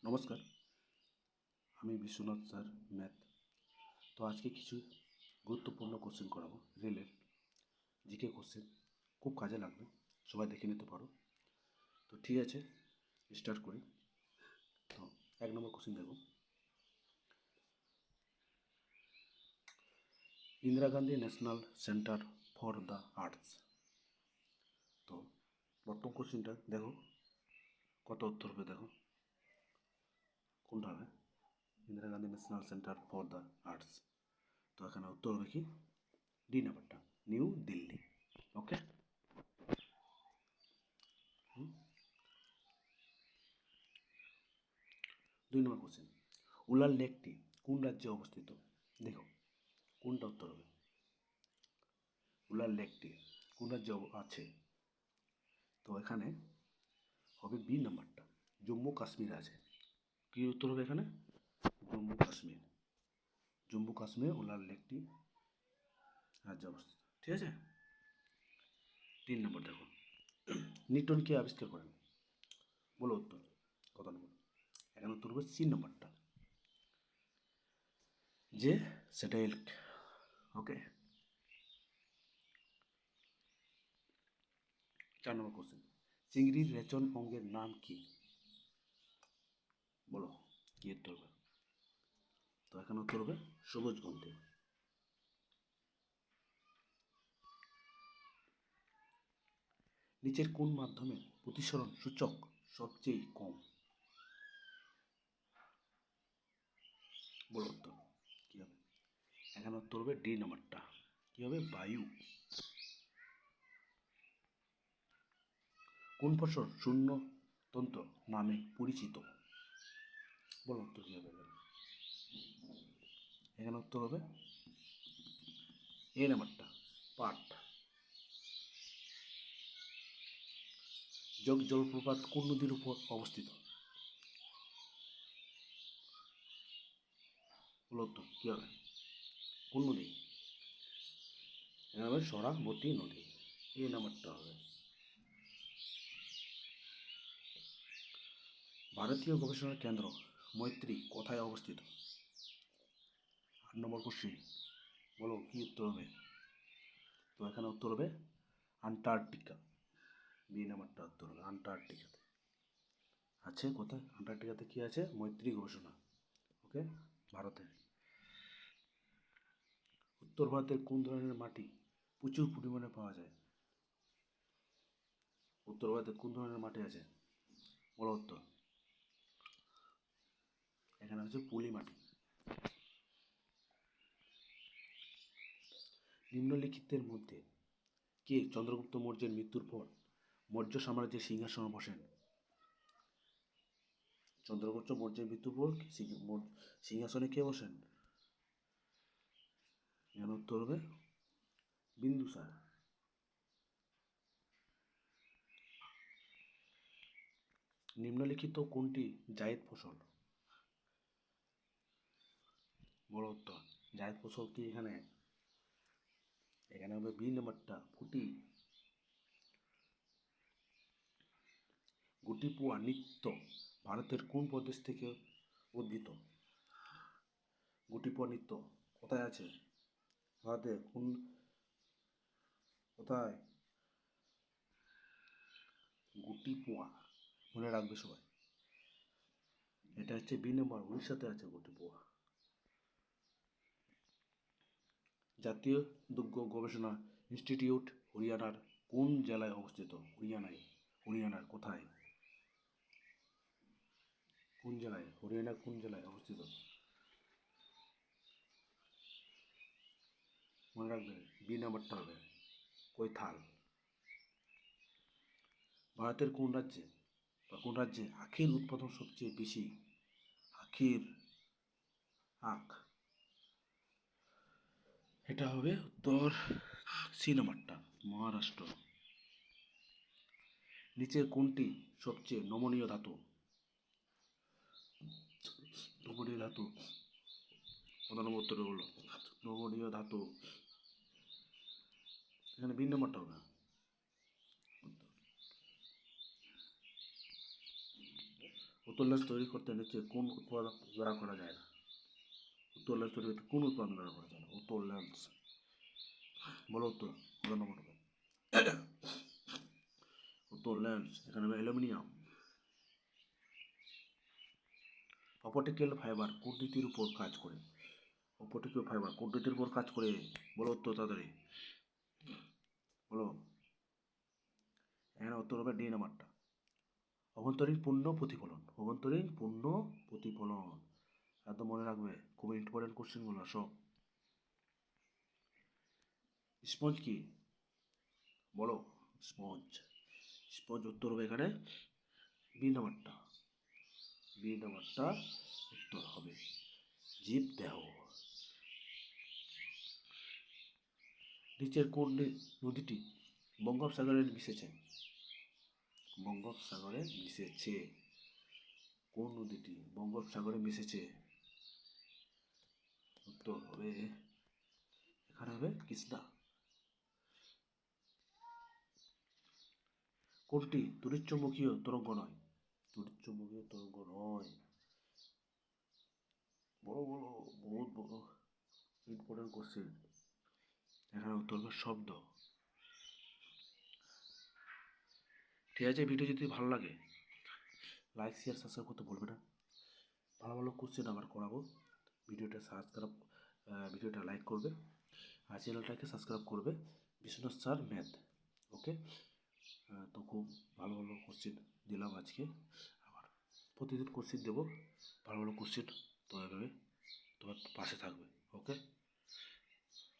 নমস্কার, আমি Biswanath sir, math. তো আজকে কিছু গুরুত্বপূর্ণ কোশ্চেন করাবো রেলের জিকে কোশ্চেন, খুব কাজে লাগবে, সবাই দেখে নিতে পারো। তো ঠিক আছে, স্টার্ট করি। তো 1 নম্বর কোশ্চেন দেখো, Indira Gandhi national centre for the arts. তো প্রথম কোশ্চেনটা দেখো, কত উত্তর হবে দেখো, কোনটা হবে? Indira Gandhi national centre for the arts. তো এখানে উত্তর হবে কি? ডি নাম্বারটা, নিউ দিল্লি। ওকে। 2 নম্বর কোশ্চেন, উলার লেকটি কোন রাজ্যে অবস্থিত? দেখো কোনটা উত্তর হবে। উলার লেকটি কোন রাজ্যে আছে? তো এখানে হবে বি নাম্বারটা, জম্মু কাশ্মীর আছে। কি উত্তর হবে এখানে? জম্মু কাশ্মীর। জম্মু কাশ্মীর উলার লেকটি রাজ্যে অবস্থিত। ঠিক আছে। 3 নম্বর দেখো, নিউটন কে আবিষ্কার করেন? বলো উত্তর কত নম্বর? এখানে উত্তর হবে সি নাম্বারটা, যে স্যাটেল। ওকে। 4 নম্বর কোশ্চেন, চিংড়ির রেচন অঙ্গের নাম কি? বলো কি উত্তর হবে? তো এখানে উত্তর হবে সবুজ গ্রন্থি। নিচের কোন মাধ্যমে প্রতিসরণ সূচক সবচেয়ে কম? বলো উত্তর কি হবে? এখানে উত্তর হবে ডি নাম্বারটা, কি হবে? বায়ু। কোন ফসল শূন্যতন্ত্র নামে পরিচিত? বলো উত্তর কি হবে? এখানে উত্তর হবে এ নাম্বারটা, পাট। যোগ জলপ্রপাত কোন নদীর উপর অবস্থিত? বলো উত্তর কি হবে? কোন নদী? এখানে হবে সরাবতী নদী। এ নাম্বারটা হবে। ভারতীয় গবেষণা কেন্দ্র মৈত্রী কোথায় অবস্থিত? 8 নম্বর কোশ্চিন, বলো কি উত্তর হবে? তো এখানে উত্তর হবে আন্টার্কটিকা। বি নাম্বারটা উত্তর হবে আন্টার্কটিকাতে। আছে কোথায়? আন্টার্কটিকাতে কি আছে? মৈত্রী গবেষণা। ওকে, ভারতে। উত্তর ভারতের কোন ধরনের মাটি প্রচুর পরিমাণে পাওয়া যায়? উত্তর ভারতে কোন ধরনের মাটি আছে? বলো উত্তর। এখানে হচ্ছে পলি মাটি। নিম্নলিখিতের মধ্যে কে চন্দ্রগুপ্ত মৌর্যের মৃত্যুর পর মৌর্য সাম্রাজ্যের সিংহাসনে বসেন? চন্দ্রগুপ্ত মৌর্যের মৃত্যুর পর সিংহাসনে কে বসেন? এর উত্তর হবে বিন্দুসার। নিম্নলিখিত কোনটি জায়েদ ফসল? বড় উত্তর। জায়েদ ফসল কি এখানে? এখানে হবে বি নাম্বারটা, ফুটি। গুটিপুয়া নৃত্য ভারতের কোন প্রদেশ থেকে উদ্ভূত? গুটিপুয়া নৃত্য কোথায় আছে? ভারতে কোন, কোথায়? গুটিপুয়া, মনে রাখবে সবাই। এটা হচ্ছে বি নাম্বার, উড়িষ্যাতে আছে গুটিপুয়া। জাতীয় দুগ্ধ গবেষণা ইনস্টিটিউট হরিয়ানার কোন জেলায় অবস্থিত? হরিয়ানার কোথায়? কোন জেলায়? হরিয়ানা কোন জেলায় অবস্থিত? মনে রাখবে, বি নাম্বারটা হবে কৈথাল। ভারতের কোন রাজ্যে কোন রাজ্যে আখের উৎপাদন সবচেয়ে বেশি? আখের, আখ, এটা হবে উত্তর সি নাম্বারটা, মহারাষ্ট্র। নিচের কোনটি সবচেয়ে নমনীয় ধাতু? নমনীয় ধাতু, কত নম্বর উত্তর হলো? নমনীয় ধাতু, এখানে বি নাম্বারটা হবে। উত্তর লেন্স তৈরি করতে নিচে কোন উৎপাদক দ্বারা করা যায় না? উত্তর লেন্স তৈরি করতে কোন উৎপাদন দ্বারা করা যায় না? উত্তর লেন্স, বলো উত্তর, বলো নম্বর হবে। উত্তর লেন্স, এখানে হবে অ্যালুমিনিয়াম। অপটিক্যাল ফাইবার কোন নীতির উপর কাজ করে? অপটিক্যাল ফাইবার কোন নীতির উপর কাজ করে? বলো উত্তর তাড়াতাড়ি, বলো। এখানে উত্তর হবে ডি নাম্বারটা, অভ্যন্তরীণ পূর্ণ প্রতিফলন। অভ্যন্তরীণ পূর্ণ প্রতিফলন, একদম মনে রাখবে, খুবই ইম্পর্টেন্ট কোশ্চেনগুলো সব। স্পঞ্জ কি? বলো স্পঞ্জ। স্পঞ্জ উত্তর হবে এখানে বি নাম্বারটা, বি নাম্বারটা উত্তর হবে। জীব দেহ। নিচের কোন নদীটি বঙ্গোপসাগরে মিশেছে? বঙ্গোপসাগরে মিশেছে, কোন নদীটি বঙ্গোপসাগরে মিশেছে? উত্তর হবে এখানে হবে কৃষ্ণা। কোনটি তড়িৎচুম্বকীয় তরঙ্গ নয়? তড়িৎচুম্বকীয় তরঙ্গ নয়, বড় বড়, বহুত বড় ইম্পর্টেন্ট কোশ্চেন। এখানে উত্তর হবে শব্দ। ঠিক আছে, ভিডিও যদি ভালো লাগে লাইক শেয়ার সাবস্ক্রাইব করতে ভুলবে না। ভালো ভালো কোশ্চেন আবার করাবো। ভিডিওটা লাইক করবে আর চ্যানেলটাকে সাবস্ক্রাইব করবে, বিশ্বনাথ স্যার ম্যাথ। ওকে, তো খুব ভালো ভালো কোশ্চেন দিলাম আজকে, আবার প্রতিদিন কোশ্চেন দেবো। ভালো ভালো কোশ্চেন তো এভাবে তোমার পাশে থাকবে। ওকে।